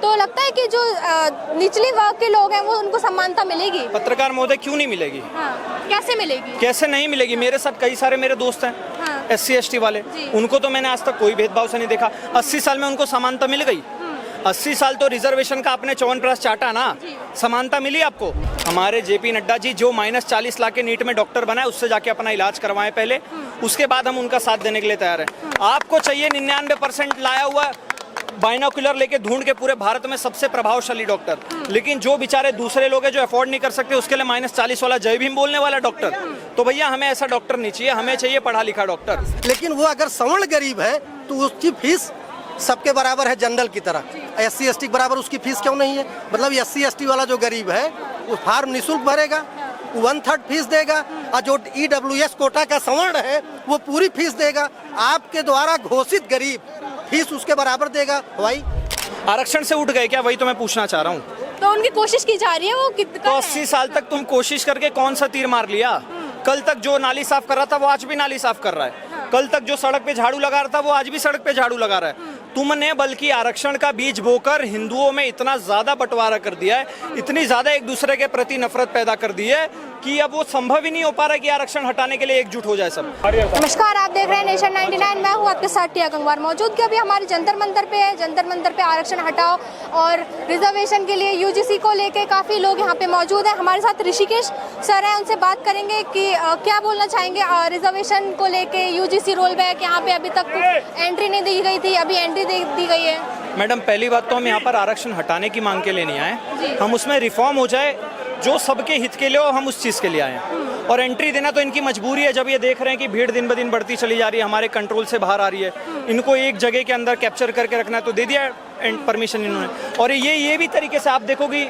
तो लगता है कि जो निचले वर्ग के लोग हैं वो उनको समानता मिलेगी? पत्रकार महोदय क्यों नहीं मिलेगी? हाँ, कैसे मिलेगी? कैसे नहीं मिलेगी? मेरे साथ कई सारे मेरे दोस्त हैं हाँ। SC ST वाले, उनको तो मैंने आज तक कोई भेदभाव से नहीं देखा। 80 साल में उनको समानता मिल गई। 80 साल तो रिजर्वेशन का आपने 54% चाटा ना, समानता मिली आपको? हमारे JP नड्डा जी जो -40 लाख के नीट में डॉक्टर बनाए, उससे जाके अपना इलाज करवाएं पहले, उसके बाद हम उनका साथ देने के लिए तैयार हैं। आपको चाहिए 99% लाया हुआ बाइनोकुलर लेके ढूंढ के पूरे भारत में सबसे प्रभावशाली डॉक्टर, लेकिन जो बेचारे दूसरे लोग हैं जो अफोर्ड नहीं कर सकते, उसके लिए -40 वाला जय भीम बोलने वाला डॉक्टर। तो भैया हमें ऐसा डॉक्टर नहीं चाहिए, हमें चाहिए पढ़ा लिखा डॉक्टर। लेकिन वो अगर सवर्ण गरीब है तो उसकी फीस सबके बराबर है जनरल की तरह। SC ST के बराबर उसकी फीस क्यों नहीं है? मतलब SC ST वाला जो गरीब है वो फार्म निःशुल्क भरेगा, 1/3 फीस देगा, और जो EWS कोटा का सवर्ण है वो पूरी फीस देगा। आपके द्वारा घोषित गरीब फीस उसके बराबर देगा। भाई आरक्षण से उठ गए क्या? वही तो मैं पूछना चाह रहा हूँ। तो उनकी कोशिश की जा रही है, वो कितना तो 80 साल तक तुम कोशिश करके कौन सा तीर मार लिया? कल तक जो नाली साफ कर रहा था वो आज भी नाली साफ कर रहा है। कल तक जो सड़क पे झाड़ू लगा रहा था वो आज भी सड़क पे झाड़ू लगा रहा है। तुमने बल्कि आरक्षण का बीज बोकर हिंदुओं में इतना ज्यादा बंटवारा कर दिया है, इतनी ज्यादा एक दूसरे के प्रति नफरत पैदा कर दी है कि अब वो संभव ही नहीं हो पा रहा है कि आरक्षण हटाने के लिए एकजुट हो जाए सब। नमस्कार, आप देख रहे हैं नेशन 99। मैं हूं आपके साथ टिया गंगवार। मौजूद की अभी हमारे जंतर मंतर पे है। जंतर मंतर पे आरक्षण हटाओ और रिजर्वेशन के लिए UGC को लेके काफ़ी लोग यहाँ पे मौजूद हैं। हमारे साथ ऋषिकेश सर हैं, उनसे बात करेंगे कि क्या बोलना चाहेंगे रिजर्वेशन को लेके। UGC रोल बैक यहाँ पे अभी तक एंट्री नहीं दी गई थी, अभी एंट्री दी गई है। मैडम पहली बात तो हम यहाँ पर आरक्षण हटाने की मांग के लिए नहीं आए, हम उसमें रिफॉर्म हो जाए जो सबके हित के लिए हो, हम उस चीज़ के लिए आए हैं। और एंट्री देना तो इनकी मजबूरी है, जब ये देख रहे हैं कि भीड़ दिन ब दिन बढ़ती चली जा रही है, हमारे कंट्रोल से बाहर आ रही है, इनको एक जगह के अंदर कैप्चर करके रखना है, तो दे दिया परमिशन इन्होंने। और ये भी तरीके से आप देखोगे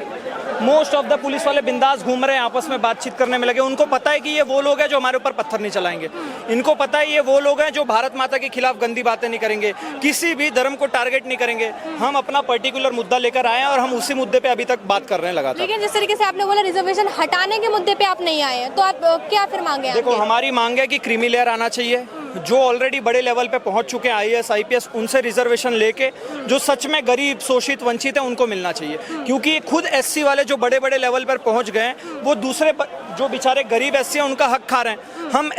मोस्ट ऑफ द पुलिस वाले बिंदास घूम रहे हैं, आपस में बातचीत करने में लगे। उनको पता है कि ये वो लोग हैं जो हमारे ऊपर पत्थर नहीं चलाएंगे, इनको पता है ये वो लोग हैं जो भारत माता के खिलाफ गंदी बातें नहीं करेंगे, किसी भी धर्म को टारगेट नहीं करेंगे। हम अपना पर्टिकुलर मुद्दा लेकर आए हैं और हम उसी मुद्दे पे अभी तक बात कर रहे हैं लगातार। लेकिन जिस तरीके से आपने बोला रिजर्वेशन हटाने के मुद्दे पे आप नहीं आए हैं, तो आप क्या फिर मांगे? देखो हमारी मांग है कि क्रीमी लेयर आना चाहिए, जो ऑलरेडी बड़े लेवल पे पहुंच चुके हैं IAS IPS, उनसे रिजर्वेशन लेके जो सच में गरीब शोषित वंचित है उनको मिलना चाहिए। क्योंकि खुद SC वाले जो बड़े बड़े लेवल पर पहुंच गए वो दूसरे जो बेचारे गरीब SC हैं उनका हक खा रहे हैं। हम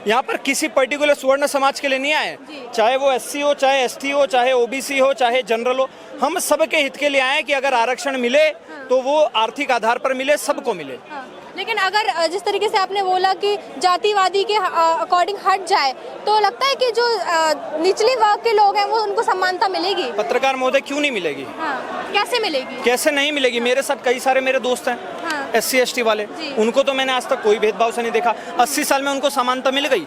यहाँ पर किसी पर्टिकुलर स्वर्ण समाज के लिए नहीं आए, चाहे वो SC हो, चाहे ST हो, चाहे OBC हो, चाहे जनरल हो, हम सबके हित के लिए आए कि अगर आरक्षण मिले तो वो आर्थिक आधार पर मिले, सबको मिले। लेकिन अगर जिस तरीके से आपने बोला कि जातिवादी के अकॉर्डिंग हट जाए, तो लगता है कि जो निचले वर्ग के लोग हैं वो उनको समानता मिलेगी? पत्रकार महोदय क्यों नहीं मिलेगी? हाँ, कैसे मिलेगी? कैसे नहीं मिलेगी? मेरे साथ कई सारे मेरे दोस्त हैं SC ST वाले, उनको तो मैंने आज तक कोई भेदभाव से नहीं देखा। 80 साल में उनको समानता मिल गई।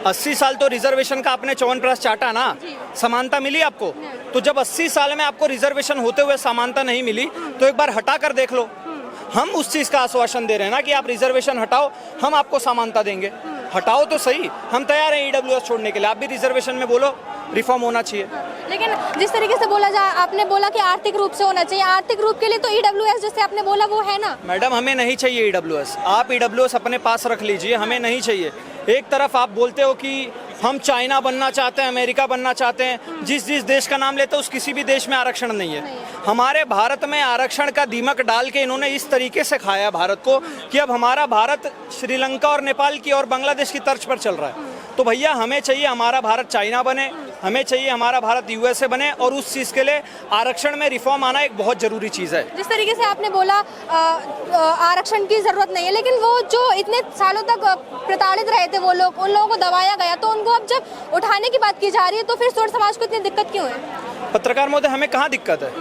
80 साल तो रिजर्वेशन का आपने 54% चाटा ना, समानता मिली आपको? तो जब 80 साल में आपको रिजर्वेशन होते हुए समानता नहीं मिली तो एक बार हटा कर देख लो। हम उस चीज का आश्वासन दे रहे हैं ना कि आप रिजर्वेशन हटाओ, हम आपको समानता देंगे। हटाओ तो सही, हम तैयार हैं EWS छोड़ने के लिए। आप भी रिजर्वेशन में बोलो रिफॉर्म होना चाहिए। लेकिन जिस तरीके से बोला जाए, आपने बोला कि आर्थिक रूप से होना चाहिए, आर्थिक रूप के लिए तो EWS जैसे आपने बोला वो है ना। मैडम हमें नहीं चाहिए EWS, आप EWS अपने पास रख लीजिए, हमें नहीं चाहिए। एक तरफ आप बोलते हो कि हम चाइना बनना चाहते हैं, अमेरिका बनना चाहते हैं, जिस देश का नाम लेते हो उस किसी भी देश में आरक्षण नहीं है। हमारे भारत में आरक्षण का दीमक डाल के इन्होंने इस तरीके से खाया भारत को कि अब हमारा भारत श्रीलंका और नेपाल की और बांग्लादेश की तर्ज पर चल रहा है। तो भैया हमें चाहिए हमारा भारत चाइना बने, हमें चाहिए हमारा भारत USA बने, और उस चीज़ के लिए आरक्षण में रिफॉर्म आना एक बहुत जरूरी चीज़ है। जिस तरीके से आपने बोला आरक्षण की जरूरत नहीं है, लेकिन वो जो इतने सालों तक प्रताड़ित रहे थे वो लोग, उन लोगों को दबाया गया, तो उनको अब जब उठाने की बात की जा रही है तो फिर स्वर्ण समाज को इतनी दिक्कत क्यों है? पत्रकार महोदय हमें कहाँ दिक्कत है?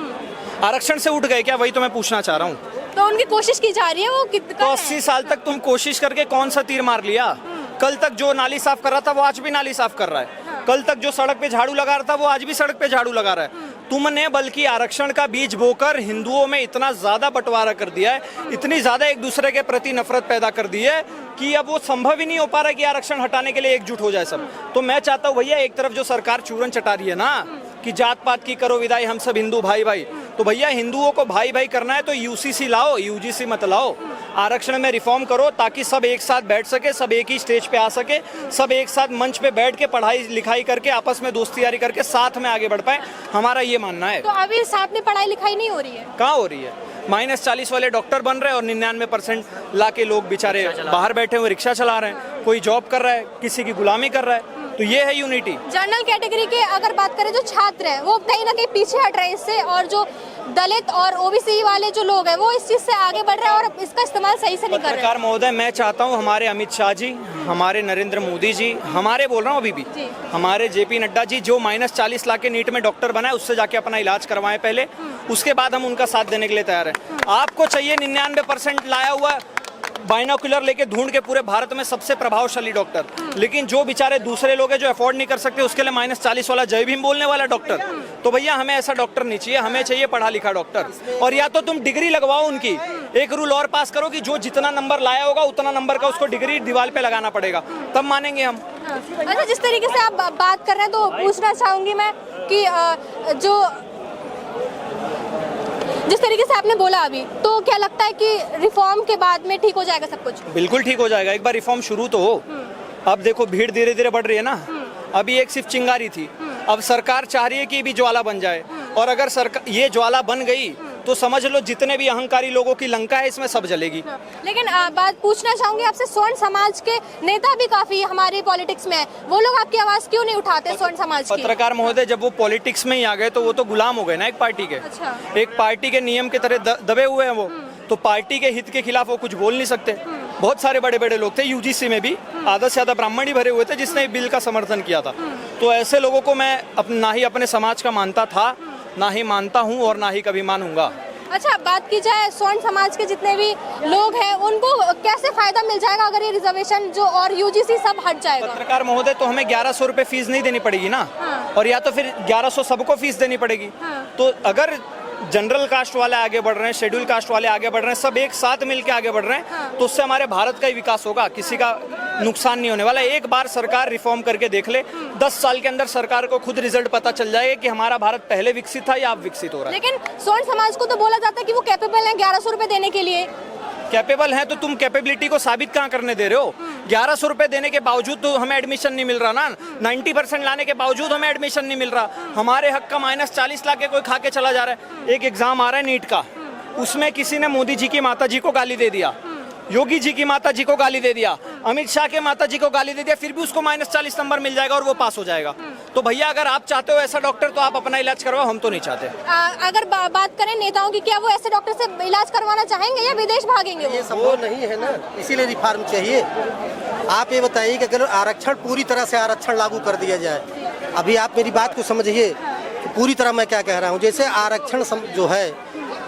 आरक्षण से उठ गए क्या? वही तो मैं पूछना चाह रहा हूँ। तो उनकी कोशिश की जा रही है, वो कितना? तो 80 साल तक तुम कोशिश करके कौन सा तीर मार लिया? कल तक जो नाली साफ कर रहा था वो आज भी नाली साफ कर रहा है, कल तक जो सड़क पे झाड़ू लगा रहा था वो आज भी सड़क पे झाड़ू लगा रहा है। तुमने बल्कि आरक्षण का बीज बोकर हिंदुओं में इतना ज्यादा बंटवारा कर दिया है, इतनी ज्यादा एक दूसरे के प्रति नफरत पैदा कर दी है कि अब वो संभव ही नहीं हो पा रहा है कि आरक्षण हटाने के लिए एकजुट हो जाए सब। तो मैं चाहता हूँ भैया, एक तरफ जो सरकार चूरन चटा रही है ना कि जात पात की करो विदाई, हम सब हिंदू भाई भाई, तो भैया हिंदुओं को भाई भाई करना है तो यूसीसी लाओ, यूजीसी मत लाओ। आरक्षण में रिफॉर्म करो ताकि सब एक साथ बैठ सके, सब एक ही स्टेज पे आ सके, सब एक साथ मंच पे बैठ के पढ़ाई लिखाई करके आपस में दोस्ती यारी करके साथ में आगे बढ़ पाए। हमारा ये मानना है। तो अभी साथ में पढ़ाई लिखाई नहीं हो रही है? कहाँ हो रही है? -40 वाले डॉक्टर बन रहे हैं और 99% ला के लोग बेचारे बाहर बैठे हुए रिक्शा चला रहे हैं, कोई जॉब कर रहा है, किसी की गुलामी कर रहा है। तो ये है यूनिटी। जनरल कैटेगरी के अगर बात करें जो छात्र हैं वो कहीं ना कहीं पीछे हट रहे हैं इससे, और जो दलित और ओबीसी वाले जो लोग हैं वो इस चीज से आगे बढ़ रहे हैं और इसका इस्तेमाल सही से नहीं कर रहे हैं। पत्रकार महोदय, मैं चाहता हूँ हमारे अमित शाह जी, हमारे नरेंद्र मोदी जी, हमारे बोल रहा हूँ अभी भी, हमारे JP नड्डा जी जो -40 ला के नीट में डॉक्टर बनाए उससे जाके अपना इलाज करवाएं पहले, उसके बाद हम उनका साथ देने के लिए तैयार हैं। आपको चाहिए 99% लाया हुआ बाइनोकुलर लेके ढूंढ के पूरे भारत में सबसे प्रभावशाली डॉक्टर, लेकिन जो बेचारे दूसरे लोग हैं जो अफोर्ड नहीं कर सकते उसके लिए -40 वाला जय भीम बोलने वाला डॉक्टर। तो भैया हमें ऐसा डॉक्टर नहीं चाहिए, हमें चाहिए पढ़ा लिखा डॉक्टर। और या तो तुम डिग्री लगवाओ उनकी, एक रूल और पास करो कि जो जितना नंबर लाया होगा उतना नंबर का उसको डिग्री दीवार पे लगाना पड़ेगा, तब मानेंगे हम। अच्छा, जिस तरीके से आप बात कर रहे हैं तो पूछना चाहूंगी मैं कि जिस तरीके से आपने बोला अभी, तो क्या लगता है कि रिफॉर्म के बाद में ठीक हो जाएगा सब कुछ? बिल्कुल ठीक हो जाएगा, एक बार रिफॉर्म शुरू तो हो। अब देखो भीड़ धीरे धीरे बढ़ रही है ना, अभी एक सिर्फ चिंगारी थी, अब सरकार चाह रही है कि भी ज्वाला बन जाए, और अगर सरकार ये ज्वाला बन गई तो समझ लो जितने भी अहंकारी लोगों की लंका है इसमें सब जलेगी। लेकिन बात पूछना चाहूंगी आपसे, स्वर्ण समाज के नेता भी काफी हमारी पॉलिटिक्स में है, वो लोग आपकी आवाज क्यों नहीं उठाते स्वर्ण समाज की? पत्रकार महोदय, जब वो पॉलिटिक्स में ही आ गए तो वो तो गुलाम हो गए ना एक पार्टी के। अच्छा। एक पार्टी के नियम के तरह दबे हुए हैं वो, तो पार्टी के हित के खिलाफ वो कुछ बोल नहीं सकते। बहुत सारे बड़े बड़े लोग थे यूजीसी में भी, आधा से ज्यादा ब्राह्मण ही भरे हुए थे जिसने बिल का समर्थन किया था। तो ऐसे लोगों को मैं ना ही अपने समाज का मानता था, ना ही मानता हूँ और ना ही कभी मानूंगा। अच्छा, बात की जाए स्वर्ण समाज के जितने भी लोग हैं उनको कैसे फायदा मिल जाएगा अगर ये रिजर्वेशन जो और यूजीसी सब हट जाएगा? पत्रकार महोदय, तो हमें 1100 रुपए फीस नहीं देनी पड़ेगी ना, और या तो फिर 1100 सबको फीस देनी पड़ेगी। तो अगर जनरल कास्ट वाले आगे बढ़ रहे हैं, शेड्यूल कास्ट वाले आगे बढ़ रहे हैं, सब एक साथ मिलकर आगे बढ़ रहे हैं, तो उससे हमारे भारत का ही विकास होगा, किसी का नुकसान नहीं होने वाला। एक बार सरकार रिफॉर्म करके देख ले, 10 साल के अंदर सरकार को खुद रिजल्ट पता चल जाएगा कि हमारा भारत पहले विकसित था या अब विकसित हो रहा है। लेकिन स्वर्ण समाज को तो बोला जाता है कि वो कैपेबल है 1100 रुपए देने के लिए। कैपेबल हैं तो तुम कैपेबिलिटी को साबित कहाँ करने दे रहे हो? 1100 रुपए देने के बावजूद तो हमें एडमिशन नहीं मिल रहा ना, 90% लाने के बावजूद हमें एडमिशन नहीं मिल रहा। हमारे हक का -40 ला के कोई खा के चला जा रहा है। एक एग्जाम आ रहा है नीट का, उसमें किसी ने मोदी जी की माता जी को गाली दे दिया, योगी जी की माता जी को गाली दे दिया, अमित शाह के माता जी को गाली दे दिया, फिर भी उसको -40 नंबर मिल जाएगा और वो पास हो जाएगा। तो भैया अगर आप चाहते हो ऐसा डॉक्टर तो आप अपना इलाज करवाओ, हम तो नहीं चाहते। अगर बात करें नेताओं की, क्या वो ऐसे डॉक्टर से इलाज करवाना चाहेंगे या विदेश भागेंगे? ये संभव नहीं है ना, इसीलिए रिफॉर्म चाहिए। आप ये बताइए कि अगर आरक्षण पूरी तरह से आरक्षण लागू कर दिया जाए, अभी आप मेरी बात को समझिए पूरी तरह मैं क्या कह रहा हूँ। जैसे आरक्षण जो है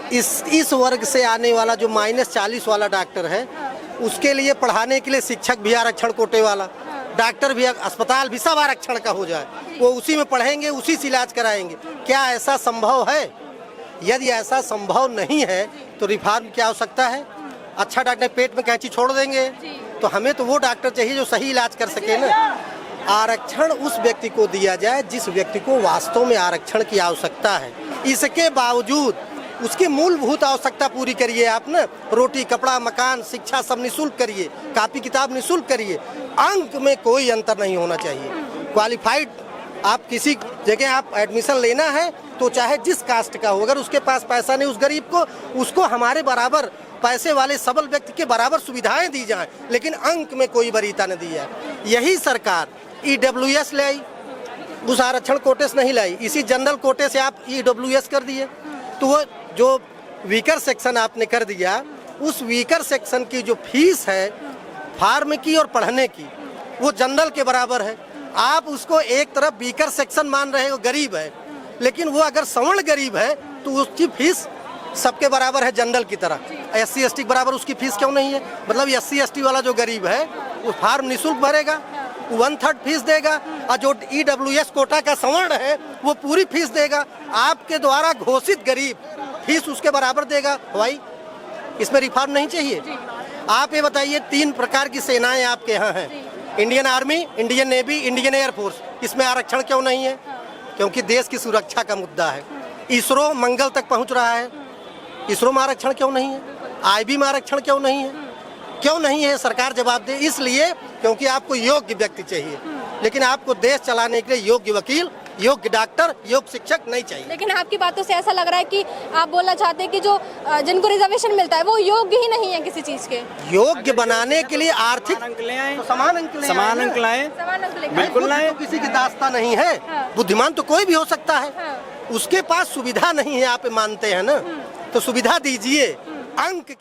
इस वर्ग से आने वाला जो -40 वाला डॉक्टर है, उसके लिए पढ़ाने के लिए शिक्षक भी आरक्षण कोटे वाला, डॉक्टर भी, अस्पताल भी सब आरक्षण का हो जाए, वो उसी में पढ़ेंगे, उसी से इलाज कराएंगे। क्या ऐसा संभव है? यदि ऐसा संभव नहीं है तो रिफॉर्म क्या हो सकता है? अच्छा डॉक्टर पेट में कैंची छोड़ देंगे? तो हमें तो वो डॉक्टर चाहिए जो सही इलाज कर सके ना। आरक्षण उस व्यक्ति को दिया जाए जिस व्यक्ति को वास्तव में आरक्षण की आवश्यकता है। इसके बावजूद उसकी मूलभूत आवश्यकता पूरी करिए आप ना, रोटी कपड़ा मकान शिक्षा सब निःशुल्क करिए, कॉपी किताब निःशुल्क करिए। अंक में कोई अंतर नहीं होना चाहिए। क्वालिफाइड आप किसी जगह आप एडमिशन लेना है तो चाहे जिस कास्ट का हो, अगर उसके पास पैसा नहीं उस गरीब को, उसको हमारे बराबर पैसे वाले सबल व्यक्ति के बराबर सुविधाएं दी जाएं, लेकिन अंक में कोई वरीयता न दी जाए। यही सरकार EWS ले आई, उस आरक्षण कोटे से नहीं लाई, इसी जनरल कोटे से आप EWS कर दिए। तो वो जो वीकर सेक्शन आपने कर दिया, उस वीकर सेक्शन की जो फीस है फार्म की और पढ़ने की, वो जनरल के बराबर है। आप उसको एक तरफ वीकर सेक्शन मान रहे हो, गरीब है, लेकिन वो अगर सवर्ण गरीब है तो उसकी फीस सबके बराबर है जनरल की तरह। SC ST के बराबर उसकी फीस क्यों नहीं है? मतलब SC ST वाला जो गरीब है वो फार्म निःशुल्क भरेगा, 1/3 फीस देगा, और जो EWS कोटा का सवर्ण है वो पूरी फीस देगा। आपके द्वारा घोषित गरीब फीस उसके बराबर देगा। भाई इसमें रिफॉर्म नहीं चाहिए? आप ये बताइए, 3 प्रकार की सेनाएं आपके यहाँ हैं, Indian army, Indian navy, Indian air force, इसमें आरक्षण क्यों नहीं है? क्योंकि देश की सुरक्षा का मुद्दा है। इसरो मंगल तक पहुंच रहा है, इसरो में आरक्षण क्यों नहीं है? आईबी में आरक्षण क्यों नहीं है? क्यों नहीं है? सरकार जवाब दे। इसलिए क्योंकि आपको योग्य व्यक्ति चाहिए, लेकिन आपको देश चलाने के लिए योग्य वकील, योग्य डॉक्टर, योग्य शिक्षक नहीं चाहिए। लेकिन आपकी बातों से ऐसा लग रहा है कि आप बोलना चाहते हैं कि जो जिनको रिजर्वेशन मिलता है वो योग्य ही नहीं है किसी चीज के। योग्य बनाने के लिए आर्थिक अंक ले आए, तो समान अंक ले आए समान ना। अंक लाए, समान अंक लेकर। बिल्कुल लाए। तो किसी की दास्ता नहीं है। हाँ। बुद्धिमान तो कोई भी हो सकता है। हाँ। उसके पास सुविधा नहीं है, आप मानते हैं ना, तो सुविधा दीजिए। अंक की